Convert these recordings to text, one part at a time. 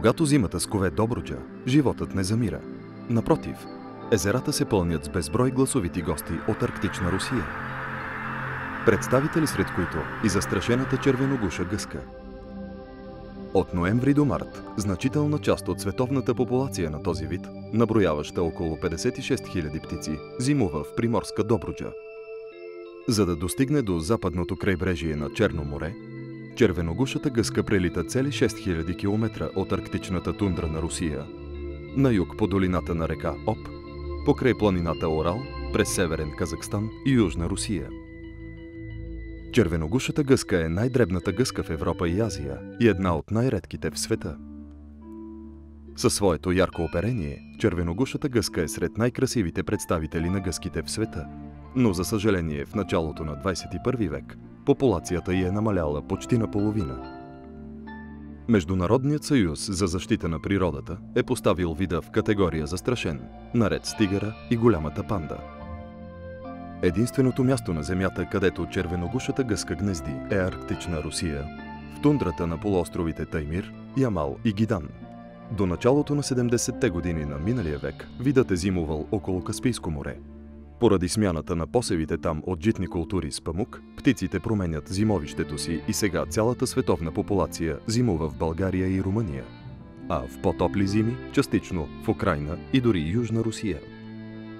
Когато зимата скове Добруджа, животът не замира. Напротив, езерата се пълнят с безброй гласовити гости от Арктична Русия. Представители, сред които и застрашената червеногуша гъска. От ноември до март, значителна част от световната популация на този вид, наброяваща около 56 000 птици, зимува в приморска Добруджа. За да достигне до западното крайбрежие на Черно море, червеногушата гъска прелита цели 6000 км от арктичната тундра на Русия, на юг по долината на река Об, покрай планината Орал, през северен Казахстан и Южна Русия. Червеногушата гъска е най-дребната гъска в Европа и Азия и една от най-редките в света. Със своето ярко оперение, червеногушата гъска е сред най-красивите представители на гъските в света. Но за съжаление в началото на 21 век популацията й е намаляла почти наполовина. Международният съюз за защита на природата е поставил вида в категория застрашен, наред с тигъра и голямата панда. Единственото място на Земята, където червеногушата гъска гнезди, е Арктична Русия, в тундрата на полуостровите Таймир, Ямал и Гидан. До началото на 70-те години на миналия век видът е зимувал около Каспийско море. Поради смяната на посевите там от житни култури с памук, птиците променят зимовището си и сега цялата световна популация зимува в България и Румъния, а в по-топли зими частично в Украйна и дори Южна Русия.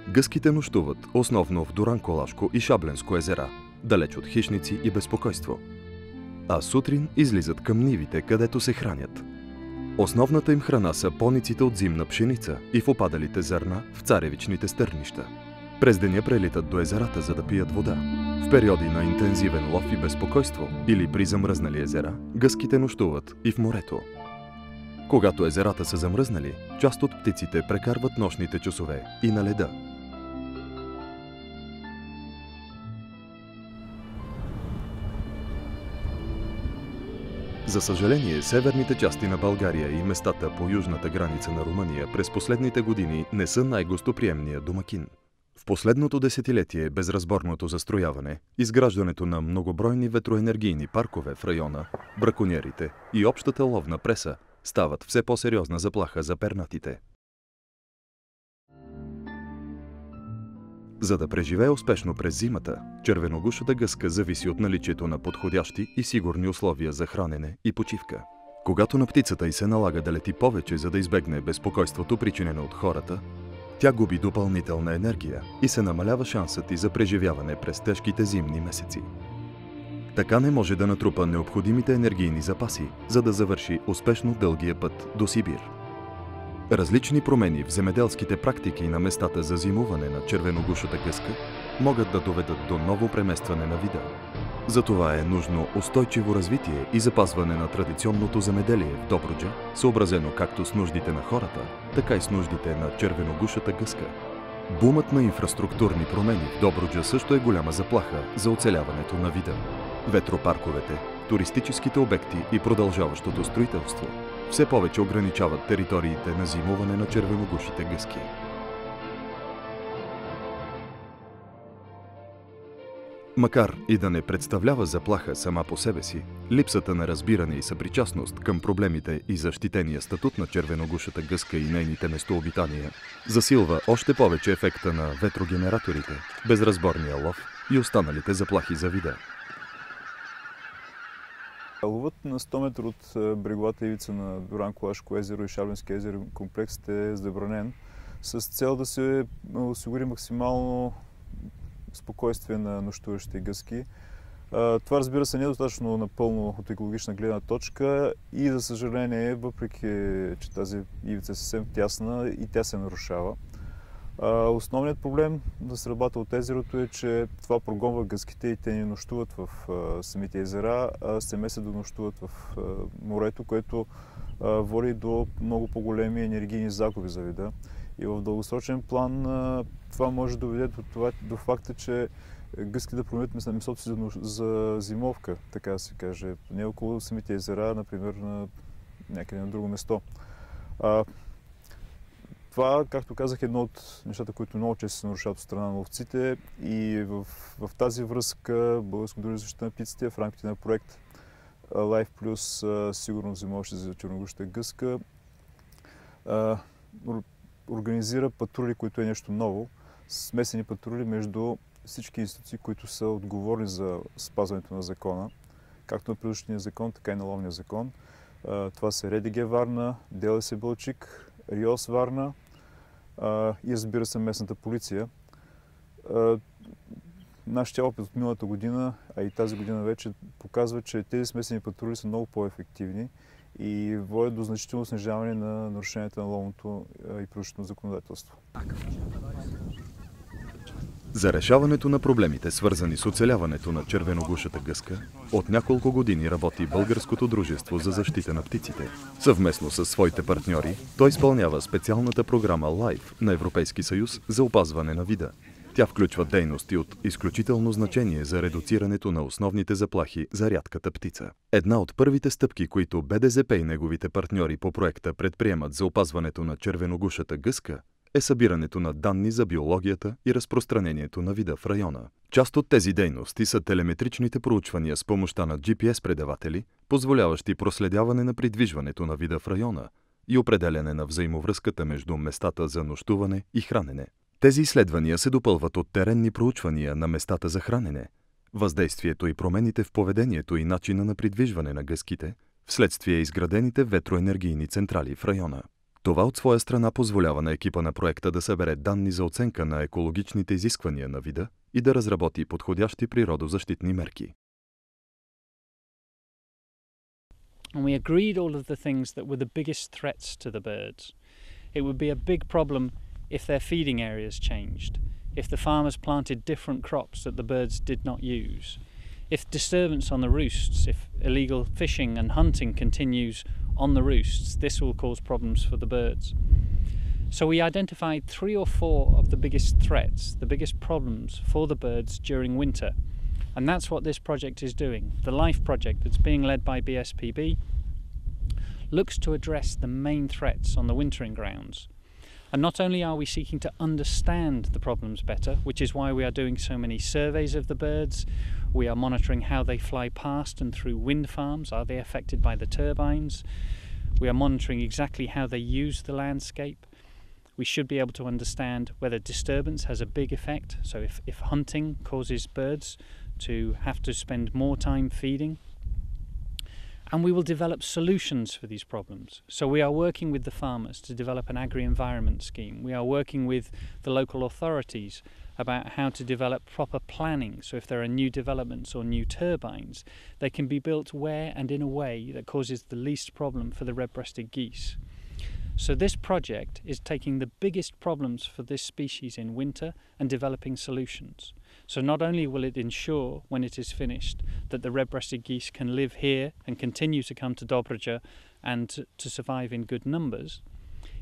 Гъските нощуват основно в Дуранкулашко и Шабленско езера, далеч от хищници и безпокойство. А сутрин излизат към нивите, където се хранят. Основната им храна са пониците от зимна пшеница и в опадалите зърна в царевичните стърнища. През деня прелитат до езерата, за да пият вода. В периоди на интензивен лов и безпокойство или при замръзнали езера, гъските нощуват и в морето. Когато езерата са замръзнали, част от птиците прекарват нощните часове и на леда. За съжаление, северните части на България и местата по южната граница на Румъния през последните години не са най-гостоприемния домакин. В последното десетилетие безразборното застрояване, изграждането на многобройни ветроенергийни паркове в района, браконьерите и общата ловна преса стават все по-сериозна заплаха за пернатите. За да преживее успешно през зимата, червеногушата гъска зависи от наличието на подходящи и сигурни условия за хранене и почивка. Когато на птицата й се налага да лети повече, за да избегне безпокойството, причинено от хората, тя губи допълнителна енергия и се намалява шансът й за преживяване през тежките зимни месеци. Така не може да натрупа необходимите енергийни запаси, за да завърши успешно дългия път до Сибир. Различни промени в земеделските практики на местата за зимуване на червеногушата гъска могат да доведат до ново преместване на вида. Затова е нужно устойчиво развитие и запазване на традиционното земеделие в Добруджа, съобразено както с нуждите на хората, така и с нуждите на червеногушата гъска. Бумът на инфраструктурни промени в Добруджа също е голяма заплаха за оцеляването на вида. Ветропарковете, туристическите обекти и продължаващото строителство все повече ограничават териториите на зимуване на червеногушите гъски. Макар и да не представлява заплаха сама по себе си, липсата на разбиране и съпричастност към проблемите и защитения статут на червеногушата гъска и нейните местообитания засилва още повече ефекта на ветрогенераторите, безразборния лов и останалите заплахи за вида. Ловът на 100 метра от бреговата ивица на Дуранкулашко езеро и Шабленски езерен комплекс е забранен с цел да се осигури максимално спокойствие на нощуващите гъски. Това, разбира се, не е достатъчно напълно от екологична гледна точка и, за съжаление, въпреки че тази ивица е съвсем тясна и тя се нарушава. Основният проблем на стрелбата от езерото е, че това прогонва гъските и те не нощуват в самите езера, а се месят да нощуват в морето, което води до много по-големи енергийни загуби за вида. И в дългосрочен план това може да доведе до факта, че гъските да променят местото си за зимовка, така да се каже, не около самите езера, например някъде на друго место. Това, както казах, е едно от нещата, които много често се нарушават от страна на ловците, и в тази връзка Българско дружество за защита на птиците в рамките на проект Life Plus сигурно зимовище за черногушата гъска организира патрули, които е нещо ново, смесени патрули между всички институции, които са отговорни за спазването на закона, както на природния закон, така и на ловния закон. Това са РДГ Варна, ДЛС Бълчик, РИОС Варна и разбира се местната полиция. Нашия опит от миналата година, а и тази година вече показва, че тези смесени патрули са много по-ефективни и водят до значително снижаване на нарушенията на ловното и природното законодателство. За решаването на проблемите, свързани с оцеляването на червеногушата гъска, от няколко години работи Българското дружество за защита на птиците. Съвместно с своите партньори, той изпълнява специалната програма LIFE на Европейски съюз за опазване на вида. Тя включва дейности от изключително значение за редуцирането на основните заплахи за рядката птица. Една от първите стъпки, които БДЗП и неговите партньори по проекта предприемат за опазването на червеногушата гъска, е събирането на данни за биологията и разпространението на вида в района. Част от тези дейности са телеметричните проучвания с помощта на GPS-предаватели, позволяващи проследяване на придвижването на вида в района и определяне на взаимовръзката между местата за нощуване и хранене. Тези изследвания се допълват от теренни проучвания на местата за хранене, въздействието и промените в поведението и начина на придвижване на гъските вследствие изградените ветроенергийни централи в района. Това от своя страна позволява на екипа на проекта да събере данни за оценка на екологичните изисквания на вида и да разработи подходящи природозащитни мерки. And we agreed all of the things that were the biggest threats to the birds. It would be a big problem if their feeding areas changed, if the farmers planted different crops that the birds did not use, if disturbance on the roosts, if illegal fishing and hunting continues on the roosts, this will cause problems for the birds. So we identified 3 or 4 of the biggest threats, the biggest problems for the birds during winter. And that's what this project is doing. The LIFE project that's being led by BSPB looks to address the main threats on the wintering grounds. And not only are we seeking to understand the problems better, which is why we are doing so many surveys of the birds, we are monitoring how they fly past and through wind farms, are they affected by the turbines? We are monitoring exactly how they use the landscape. We should be able to understand whether disturbance has a big effect, so if hunting causes birds to have to spend more time feeding. And we will develop solutions for these problems. So we are working with the farmers to develop an agri-environment scheme. We are working with the local authorities about how to develop proper planning. So if there are new developments or new turbines, they can be built where and in a way that causes the least problem for the red-breasted geese. So this project is taking the biggest problems for this species in winter and developing solutions. So not only will it ensure, when it is finished, that the red-breasted geese can live here and continue to come to Dobruja and to survive in good numbers,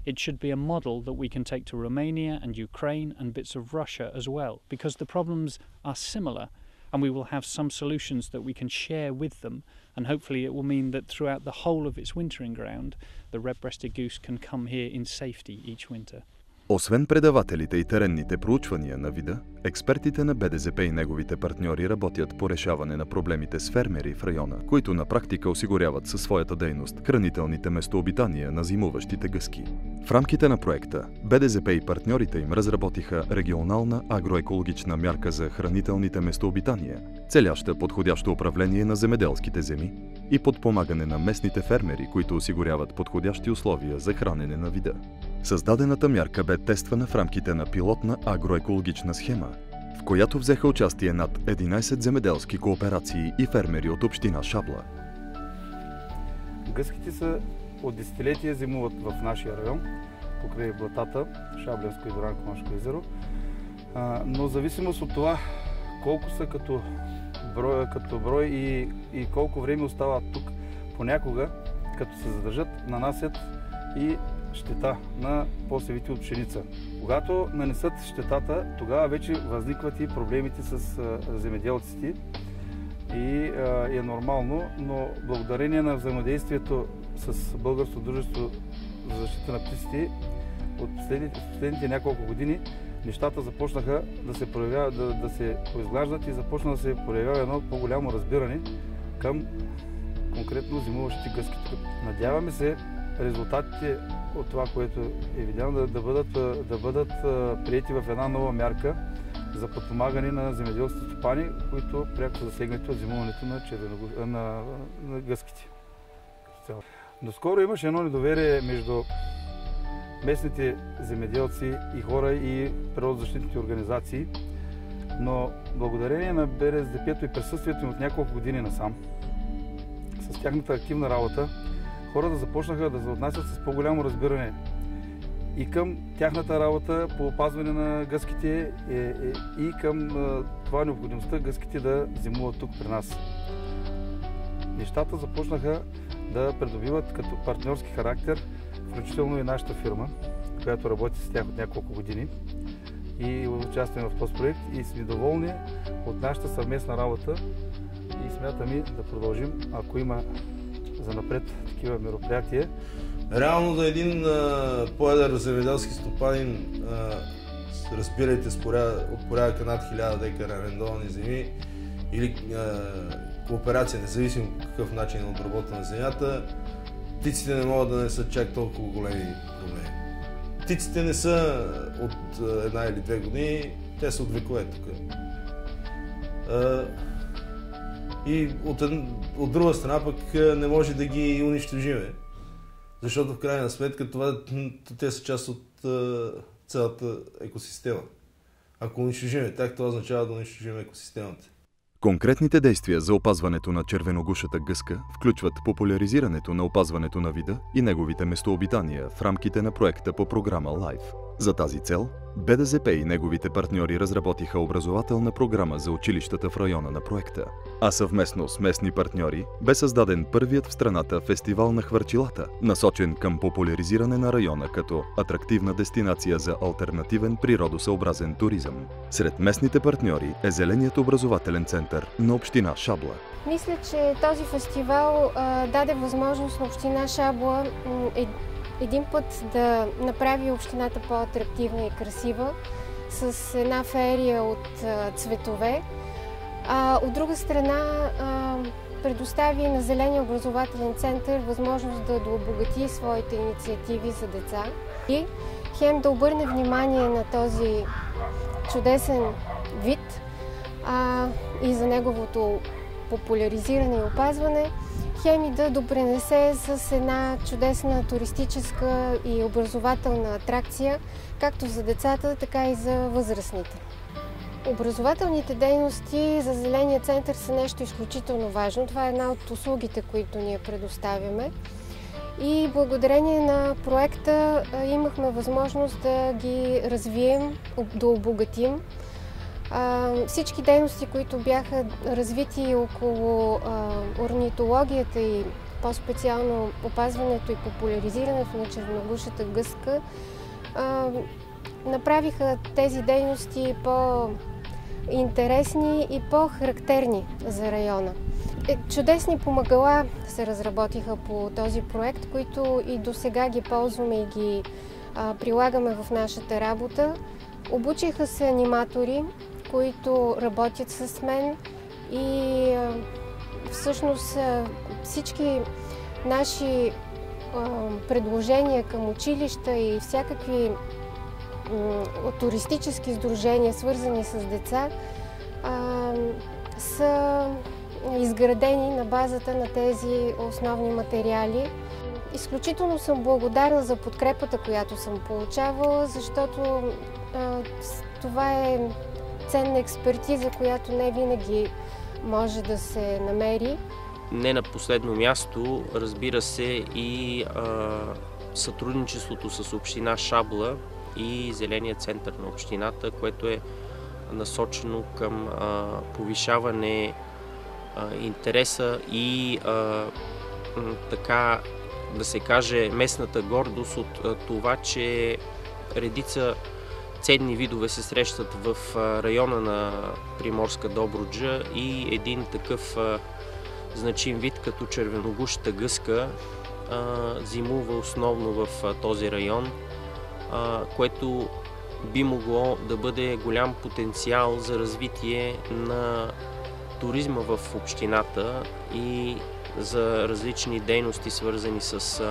it should be a model that we can take to Romania and Ukraine and bits of Russia as well, because the problems are similar and we will have some solutions that we can share with them, and hopefully it will mean that throughout the whole of its wintering ground, the red-breasted goose can come here in safety each winter. Освен предавателите и теренните проучвания на вида, експертите на БДЗП и неговите партньори работят по решаване на проблемите с фермери в района, които на практика осигуряват със своята дейност хранителните местообитания на зимуващите гъски. В рамките на проекта БДЗП и партньорите им разработиха регионална агроекологична мярка за хранителните местообитания, целяща подходящо управление на земеделските земи и подпомагане на местните фермери, които осигуряват подходящи условия за хранене на вида. Създадената мярка бе тествана в рамките на пилотна агроекологична схема, в която взеха участие над 11 земеделски кооперации и фермери от община Шабла. Гъските са от десетилетия зимуват в нашия район, покрай блатата, Шабленско и Дуранко-Машко езеро, но в зависимост от това колко са като брой и колко време остават тук, понякога, като се задържат, нанасят и щета на посевите от пшеница. Когато нанесат щетата, тогава вече възникват и проблемите с земеделците и е нормално, но благодарение на взаимодействието с Българското дружество за защита на птиците от последните няколко години нещата започнаха да се проявяват, да се поизглаждат и започна да се проявява едно по-голямо разбиране към конкретно зимуващите гъски. Надяваме се резултатите от това, което е видяно, да бъдат приети в една нова мярка за подпомагане на земеделските стопани, които пряко засегнати от зимуването на гъските. Доскоро имаше едно недоверие между местните земеделци и хора и природозащитните организации, но благодарение на БРСДП-то и присъствието им от няколко години насам, с тяхната активна работа, хората започнаха да се отнасят с по-голямо разбиране и към тяхната работа по опазване на гъските и към това необходимостта гъските да зимуват тук при нас. Нещата започнаха да придобиват като партньорски характер, включително и нашата фирма, която работи с тях от няколко години и участваме в този проект и сме доволни от нашата съвместна работа и смятаме да продължим, ако има занапред такива мероприятия. Реално за един по-едър земеделски стопанин, разбирайте от порядъка над 1000 декара арендовани земи или кооперация, независимо по какъв начин е обработена земята, птиците не могат да не са чак толкова големи проблеми. Птиците не са от 1 или 2 години, те са от векове тук. И от друга страна пък не може да ги унищожиме, защото в крайна сметка те са част от цялата екосистема. Ако унищожиме тях, това означава да унищожим екосистемата. Конкретните действия за опазването на червеногушата гъска включват популяризирането на опазването на вида и неговите местообитания в рамките на проекта по програма LIFE. За тази цел БДЗП и неговите партньори разработиха образователна програма за училищата в района на проекта. А съвместно с местни партньори бе създаден първият в страната фестивал на хвърчилата, насочен към популяризиране на района като атрактивна дестинация за алтернативен природосъобразен туризъм. Сред местните партньори е Зеленият образователен център на община Шабла. Мисля, че този фестивал даде възможност на община Шабла един път да направи общината по-атрактивна и красива с една феерия от цветове. От друга страна предостави на Зеления образователен център възможност да дообогати своите инициативи за деца и хем да обърне внимание на този чудесен вид и за неговото популяризиране и опазване, хем и да допринесе с една чудесна туристическа и образователна атракция, както за децата, така и за възрастните. Образователните дейности за Зеления център са нещо изключително важно. Това е една от услугите, които ние предоставяме. И благодарение на проекта имахме възможност да ги развием, да обогатим. Всички дейности, които бяха развити около орнитологията и по-специално опазването и популяризирането на червеногушата гъска, направиха тези дейности по-интересни и по-характерни за района. Чудесни помагала се разработиха по този проект, които и до сега ги ползваме и ги прилагаме в нашата работа. Обучиха се аниматори, които работят с мен и всъщност всички наши предложения към училища и всякакви туристически сдружения, свързани с деца, са изградени на базата на тези основни материали. Изключително съм благодарна за подкрепата, която съм получавала, защото това е ценна експертиза, която не винаги може да се намери. Не на последно място, разбира се, и сътрудничеството с община Шабла и Зеления център на общината, което е насочено към повишаване интереса и така да се каже местната гордост от това, че редица ценни видове се срещат в района на Приморска Добруджа и един такъв значим вид като червеногушата гъска зимува основно в този район, което би могло да бъде голям потенциал за развитие на туризма в общината и за различни дейности, свързани с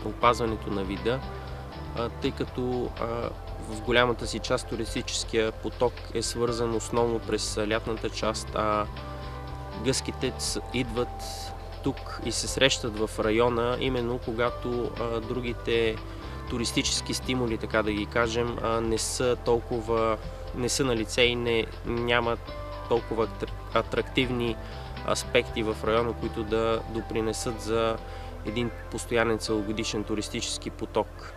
опазването на вида, тъй като в голямата си част туристическия поток е свързан основно през лятната част, а гъските идват тук и се срещат в района, именно когато другите туристически стимули, така да ги кажем, не са на лице и няма толкова атрактивни аспекти в района, които да допринесат за един постоянен целогодишен туристически поток.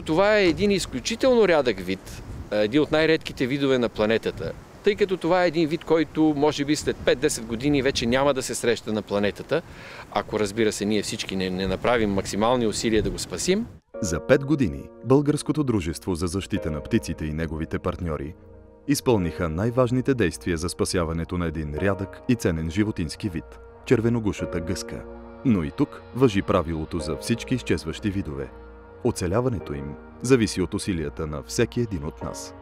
Това е един изключително рядък вид, един от най-редките видове на планетата, тъй като това е един вид, който може би след 5-10 години вече няма да се среща на планетата, ако разбира се ние всички не направим максимални усилия да го спасим. За 5 години Българското дружество за защита на птиците и неговите партньори изпълниха най-важните действия за спасяването на един рядък и ценен животински вид – червеногушата гъска. Но и тук важи правилото за всички изчезващи видове. Оцеляването им зависи от усилията на всеки един от нас.